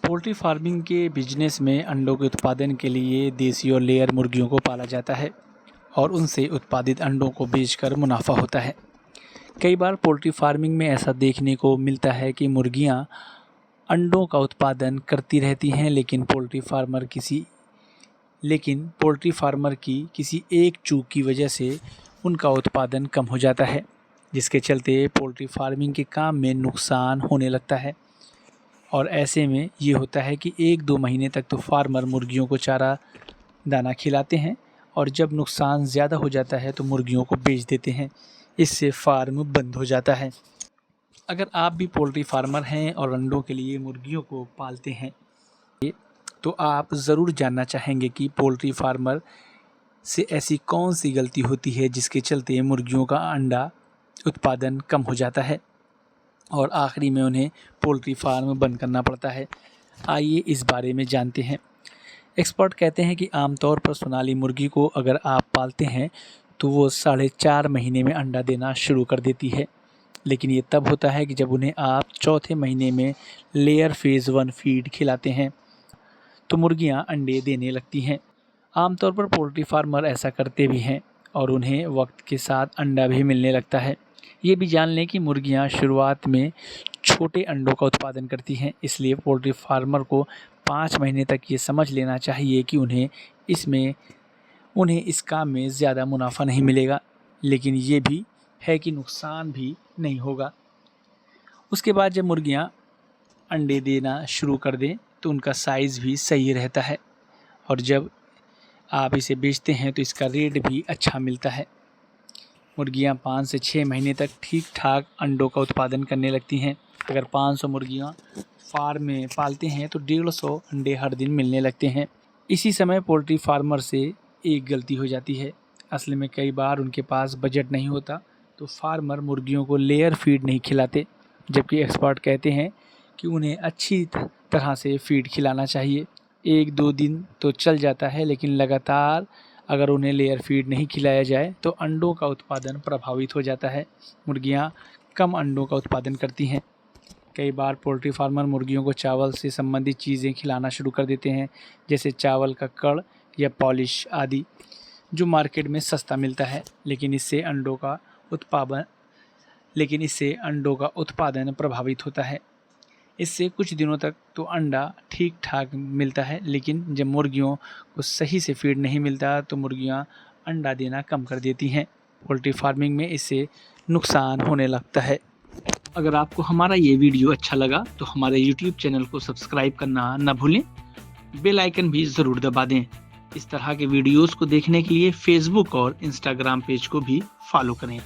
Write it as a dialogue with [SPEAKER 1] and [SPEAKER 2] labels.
[SPEAKER 1] Poultry farming के business में अंडों के उत्पादन के लिए देसी और लेयर मुर्गियों को पाला जाता है और उनसे उत्पादित अंडों को बेचकर मुनाफा होता है। कई बार पोल्ट्री फार्मिंग में ऐसा देखने को मिलता है कि मुर्गियां अंडों का उत्पादन करती रहती हैं, लेकिन पोल्ट्री फार्मर की किसी एक चूक की वजह से उनका उत्पादन कम हो जाता है, जिसके चलते पोल्ट्री फार्मिंग के काम में नुकसान होने लगता है। और ऐसे में ये होता है कि 1-2 महीने तक तो फार्मर मुर्गियों को चारा दाना खिलाते हैं और जब नुकसान ज़्यादा हो जाता है तो मुर्गियों को बेच देते हैं। इससे फार्म बंद हो जाता है। अगर आप भी पोल्ट्री फार्मर हैं और अंडों के लिए मुर्गियों को पालते हैं तो आप ज़रूर जानना चाहेंगे कि पोल्ट्री फार्मर से ऐसी कौन सी गलती होती है जिसके चलते मुर्गियों का अंडा उत्पादन कम हो जाता है और आखिरी में उन्हें पोल्ट्री फार्म बंद करना पड़ता है। आइए इस बारे में जानते हैं। एक्सपर्ट कहते हैं कि आमतौर पर सोनाली मुर्गी को अगर आप पालते हैं तो वो 4.5 महीने में अंडा देना शुरू कर देती है, लेकिन ये तब होता है कि जब उन्हें आप चौथे महीने में लेयर फेज़ 1 फीड खिलाते हैं तो मुर्गियां अंडे देने लगती हैं। आमतौर पर पोल्ट्री फार्मर ऐसा करते भी हैं और उन्हें वक्त के साथ अंडा भी मिलने लगता है। ये भी जान लें कि मुर्गियां शुरुआत में छोटे अंडों का उत्पादन करती हैं, इसलिए पोल्ट्री फार्मर को 5 महीने तक ये समझ लेना चाहिए कि उन्हें इस काम में ज़्यादा मुनाफा नहीं मिलेगा, लेकिन ये भी है कि नुकसान भी नहीं होगा। उसके बाद जब मुर्गियां अंडे देना शुरू कर दें तो उनका साइज़ भी सही रहता है और जब आप इसे बेचते हैं तो इसका रेट भी अच्छा मिलता है। मुर्गियां 5 से 6 महीने तक ठीक ठाक अंडों का उत्पादन करने लगती हैं। अगर 500 मुर्गियां फार्म में पालते हैं तो 150 अंडे हर दिन मिलने लगते हैं। इसी समय पोल्ट्री फार्मर से एक गलती हो जाती है। असल में कई बार उनके पास बजट नहीं होता तो फार्मर मुर्गियों को लेयर फीड नहीं खिलाते, जबकि एक्सपर्ट कहते हैं कि उन्हें अच्छी तरह से फीड खिलाना चाहिए। 1-2 दिन तो चल जाता है, लेकिन लगातार अगर उन्हें लेयर फीड नहीं खिलाया जाए तो अंडों का उत्पादन प्रभावित हो जाता है। मुर्गियां कम अंडों का उत्पादन करती हैं। कई बार पोल्ट्री फार्मर मुर्गियों को चावल से संबंधित चीज़ें खिलाना शुरू कर देते हैं, जैसे चावल का कड़ या पॉलिश आदि, जो मार्केट में सस्ता मिलता है, लेकिन इससे अंडों का उत्पादन प्रभावित होता है। इससे कुछ दिनों तक तो अंडा ठीक ठाक मिलता है, लेकिन जब मुर्गियों को सही से फीड नहीं मिलता तो मुर्गियां अंडा देना कम कर देती हैं। पोल्ट्री फार्मिंग में इससे नुकसान होने लगता है। अगर आपको हमारा ये वीडियो अच्छा लगा तो हमारे YouTube चैनल को सब्सक्राइब करना न भूलें। बेल आइकन भी ज़रूर दबा दें। इस तरह के वीडियोज़ को देखने के लिए Facebook और Instagram पेज को भी फॉलो करें।